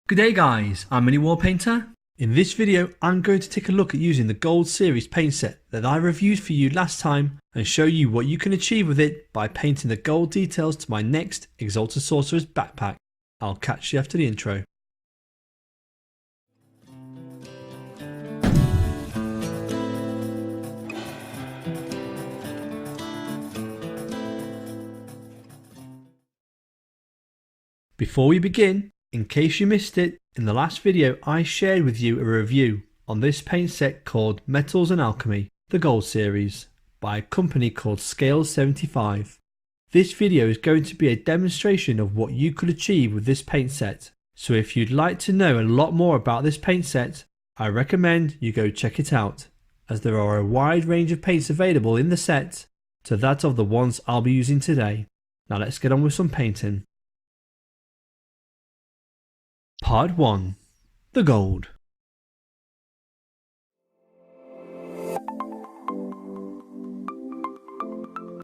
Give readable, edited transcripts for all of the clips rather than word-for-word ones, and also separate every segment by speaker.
Speaker 1: G'day guys, I'm Mini War Painter. In this video I'm going to take a look at using the Gold series paint set that I reviewed for you last time and show you what you can achieve with it by painting the gold details to my next Exalted Sorcerers backpack. I'll catch you after the intro. Before we begin, in case you missed it, in the last video I shared with you a review on this paint set called Metals and Alchemy, the Gold series, by a company called Scale75. This video is going to be a demonstration of what you could achieve with this paint set, so if you'd like to know a lot more about this paint set, I recommend you go check it out, as there are a wide range of paints available in the set to that of the ones I'll be using today. Now let's get on with some painting. Part 1. The Gold.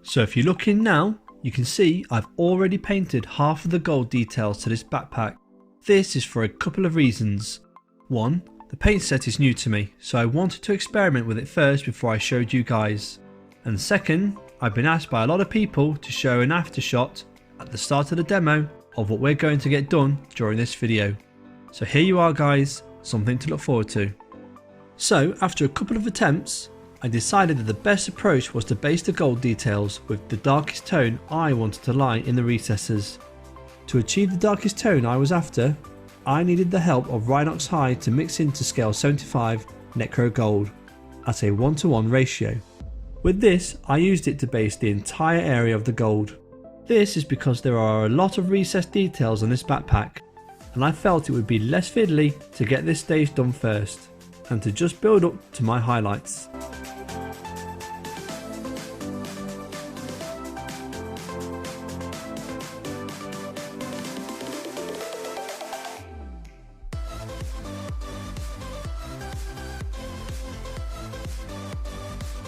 Speaker 1: So if you look in now, you can see I've already painted half of the gold details to this backpack. This is for a couple of reasons. One, the paint set is new to me, so I wanted to experiment with it first before I showed you guys. And second, I've been asked by a lot of people to show an aftershot at the start of the demo of what we're going to get done during this video. So here you are guys, something to look forward to. So after a couple of attempts, I decided that the best approach was to base the gold details with the darkest tone I wanted to lie in the recesses. To achieve the darkest tone I was after, I needed the help of Rhinox Hide to mix into scale 75 Necro Gold at a 1:1 ratio. With this, I used it to base the entire area of the gold. This is because there are a lot of recessed details on this backpack, and I felt it would be less fiddly to get this stage done first, and to just build up to my highlights.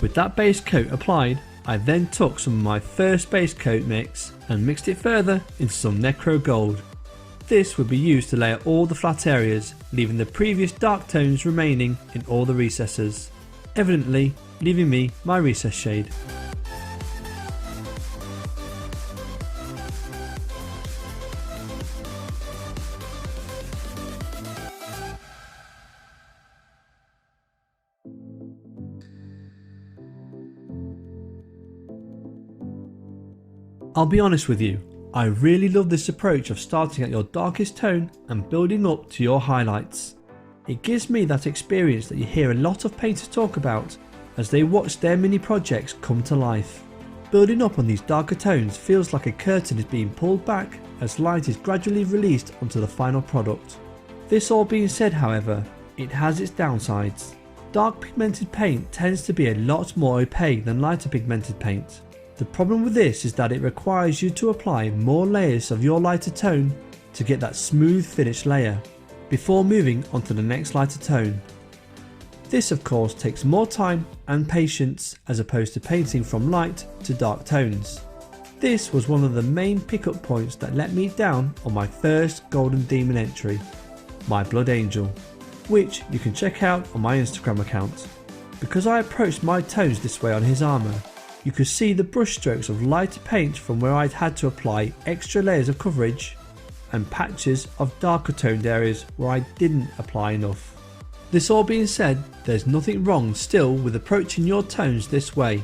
Speaker 1: With that base coat applied, I then took some of my first base coat mix and mixed it further into some Necro Gold. This would be used to layer all the flat areas, leaving the previous dark tones remaining in all the recesses, evidently leaving me my recess shade. I'll be honest with you, I really love this approach of starting at your darkest tone and building up to your highlights. It gives me that experience that you hear a lot of painters talk about as they watch their mini projects come to life. Building up on these darker tones feels like a curtain is being pulled back as light is gradually released onto the final product. This all being said, however, it has its downsides. Dark pigmented paint tends to be a lot more opaque than lighter pigmented paint. The problem with this is that it requires you to apply more layers of your lighter tone to get that smooth finished layer, before moving on to the next lighter tone. This of course takes more time and patience as opposed to painting from light to dark tones. This was one of the main pickup points that let me down on my first Golden Demon entry, my Blood Angel, which you can check out on my Instagram account. Because I approached my tones this way on his armour, you could see the brush strokes of lighter paint from where I'd had to apply extra layers of coverage, and patches of darker toned areas where I didn't apply enough. This all being said, there's nothing wrong still with approaching your tones this way,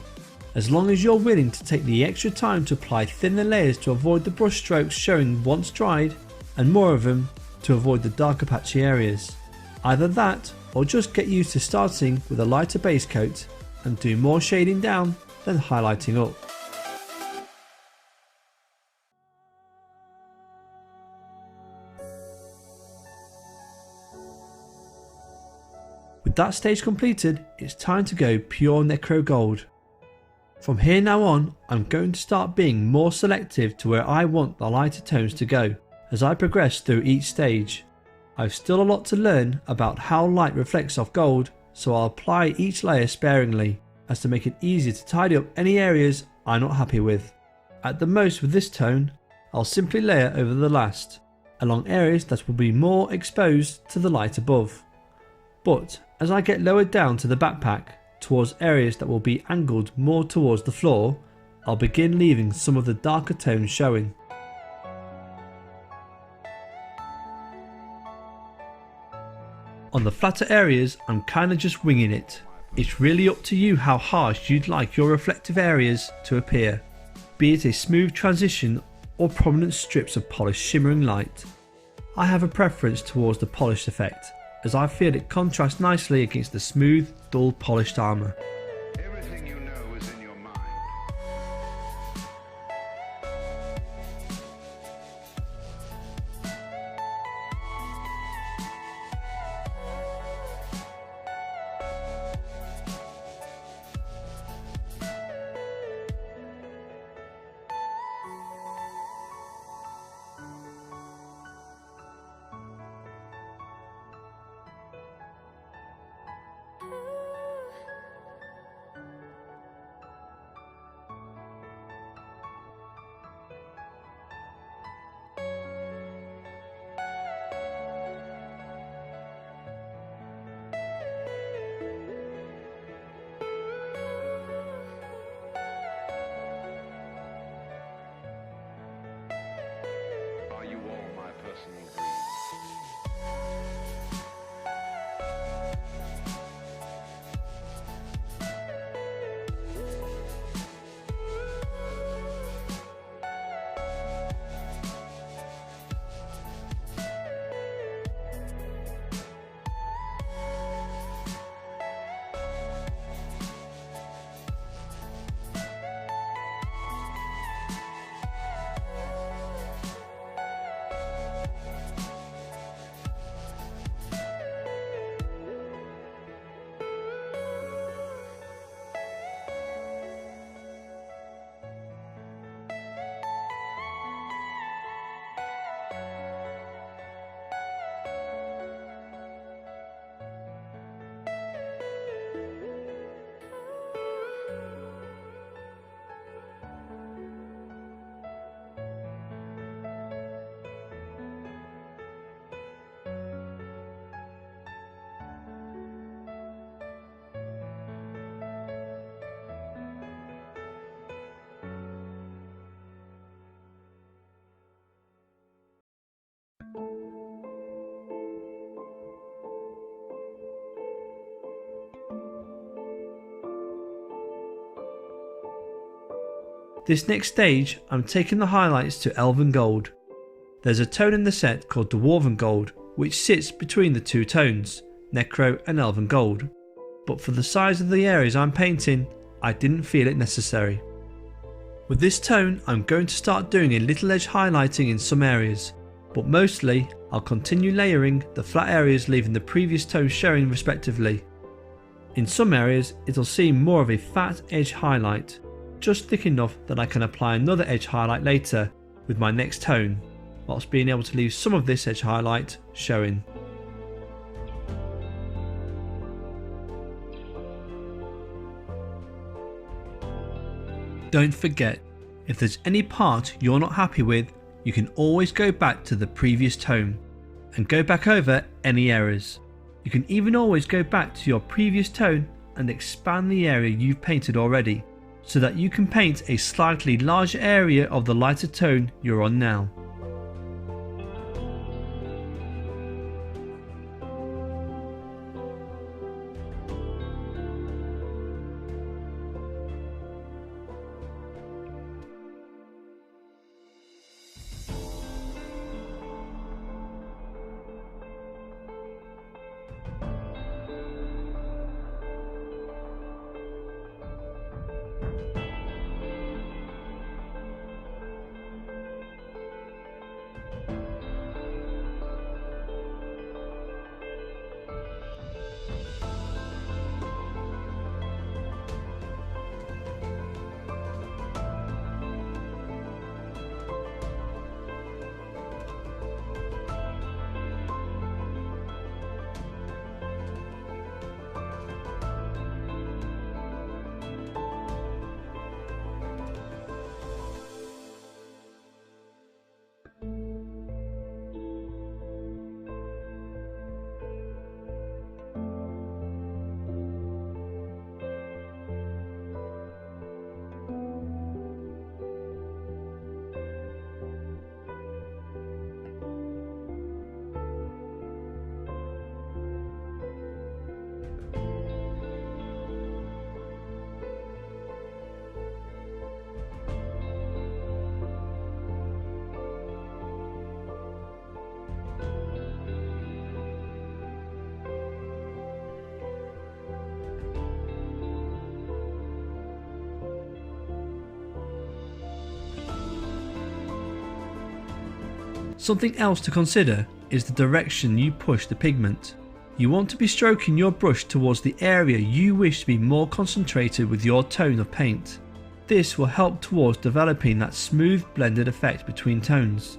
Speaker 1: as long as you're willing to take the extra time to apply thinner layers to avoid the brush strokes showing once dried, and more of them to avoid the darker patchy areas. Either that, or just get used to starting with a lighter base coat and do more shading down than highlighting up. With that stage completed, it's time to go pure Necro Gold. From here now on, I'm going to start being more selective to where I want the lighter tones to go as I progress through each stage. I've still a lot to learn about how light reflects off gold, so I'll apply each layer sparingly, as to make it easier to tidy up any areas I'm not happy with. At the most with this tone, I'll simply layer over the last, along areas that will be more exposed to the light above. But as I get lower down to the backpack, towards areas that will be angled more towards the floor, I'll begin leaving some of the darker tones showing. On the flatter areas, I'm kinda just winging it. It's really up to you how harsh you'd like your reflective areas to appear, be it a smooth transition or prominent strips of polished shimmering light. I have a preference towards the polished effect, as I feel it contrasts nicely against the smooth, dull polished armour.
Speaker 2: Everything you know is in your mind. Are you all my personal dreams?
Speaker 1: This next stage, I'm taking the highlights to Elven Gold. There's a tone in the set called Dwarven Gold, which sits between the two tones, Necro and Elven Gold. But for the size of the areas I'm painting, I didn't feel it necessary. With this tone, I'm going to start doing a little edge highlighting in some areas, but mostly I'll continue layering the flat areas, leaving the previous tones showing respectively. In some areas, it'll seem more of a fat edge highlight, just thick enough that I can apply another edge highlight later with my next tone, whilst being able to leave some of this edge highlight showing. Don't forget, if there's any part you're not happy with, you can always go back to the previous tone and go back over any errors. You can even always go back to your previous tone and expand the area you've painted already, so that you can paint a slightly larger area of the lighter tone you're on now. Something else to consider is the direction you push the pigment. You want to be stroking your brush towards the area you wish to be more concentrated with your tone of paint. This will help towards developing that smooth blended effect between tones.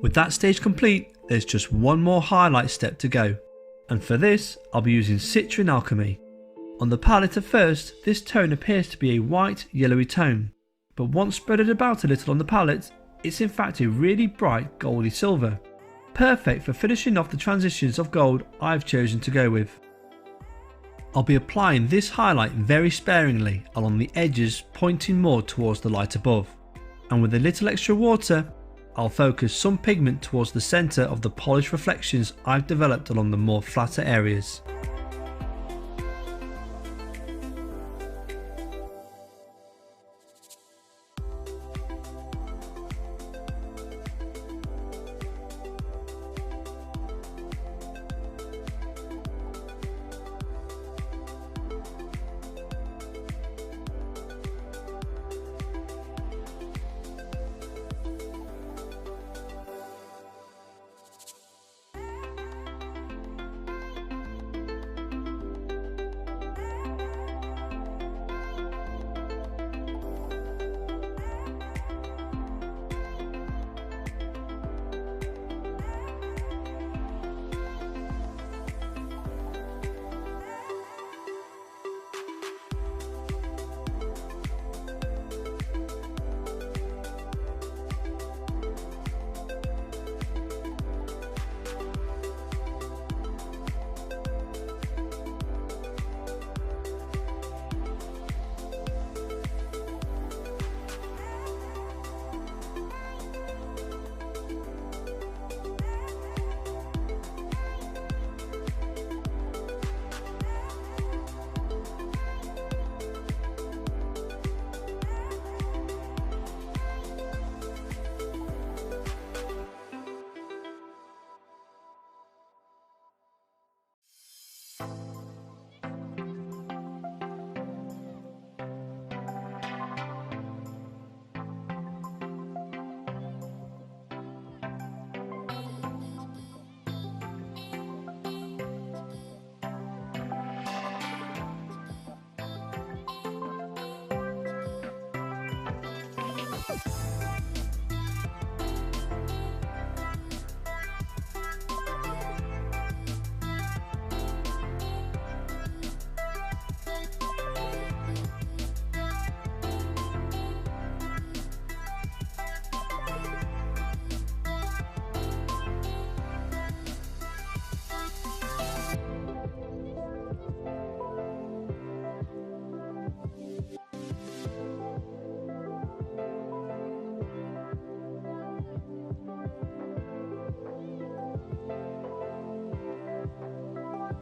Speaker 1: With that stage complete, there's just one more highlight step to go, and for this I'll be using Citrine Alchemy. On the palette at first, this tone appears to be a white yellowy tone, but once spread it about a little on the palette, it's in fact a really bright goldy silver, perfect for finishing off the transitions of gold I've chosen to go with. I'll be applying this highlight very sparingly along the edges, pointing more towards the light above, and with a little extra water I'll focus some pigment towards the centre of the polished reflections I've developed along the more flatter areas.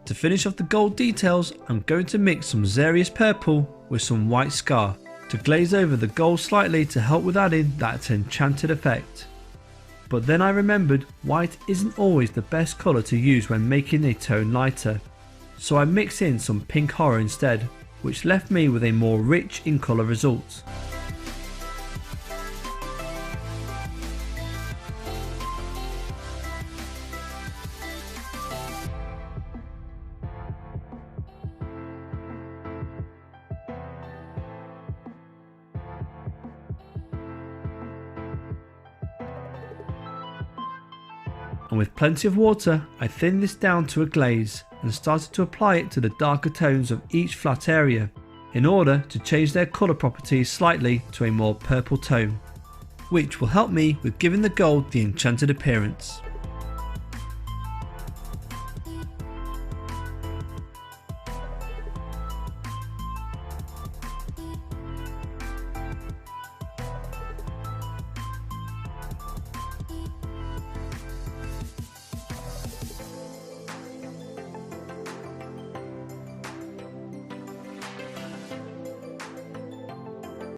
Speaker 1: To finish off the gold details, I'm going to mix some Xerius Purple with some white scar to glaze over the gold slightly to help with adding that enchanted effect. But then I remembered white isn't always the best colour to use when making a tone lighter, so I mixed in some pink horror instead, which left me with a more rich in colour result. And with plenty of water, I thinned this down to a glaze and started to apply it to the darker tones of each flat area in order to change their colour properties slightly to a more purple tone, which will help me with giving the gold the enchanted appearance.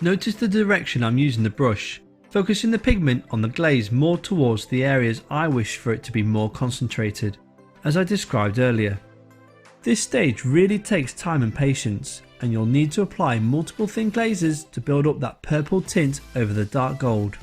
Speaker 1: Notice the direction I'm using the brush, focusing the pigment on the glaze more towards the areas I wish for it to be more concentrated, as I described earlier. This stage really takes time and patience, and you'll need to apply multiple thin glazes to build up that purple tint over the dark gold.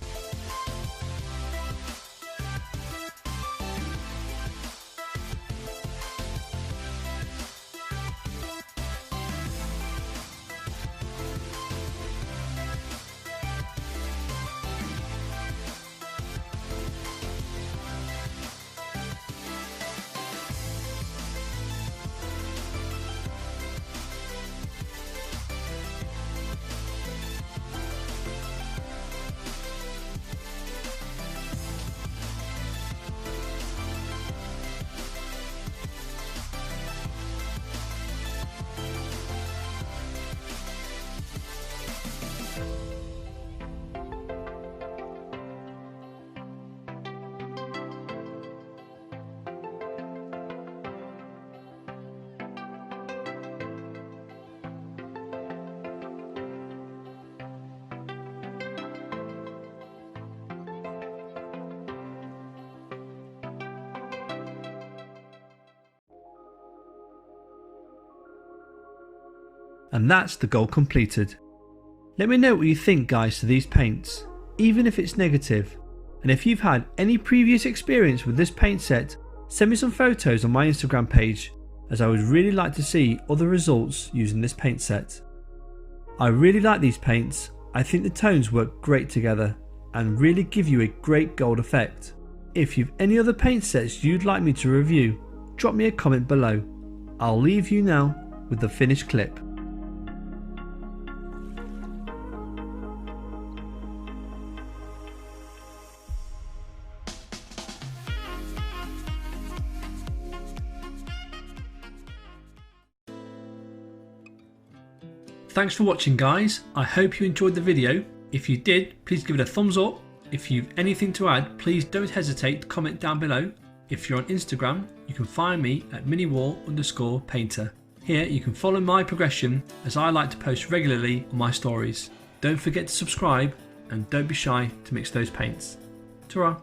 Speaker 1: And that's the goal completed. Let me know what you think, guys, to these paints, even if it's negative, and if you've had any previous experience with this paint set, send me some photos on my Instagram page, as I would really like to see other results using this paint set. I really like these paints. I think the tones work great together and really give you a great gold effect. If you've any other paint sets you'd like me to review, drop me a comment below. I'll leave you now with the finished clip. Thanks for watching, guys. I hope you enjoyed the video. If you did, please give it a thumbs up. If you've anything to add, please don't hesitate to comment down below. If you're on Instagram, you can find me at miniwar_painter. Here you can follow my progression, as I like to post regularly on my stories. Don't forget to subscribe and don't be shy to mix those paints. Ta-ra!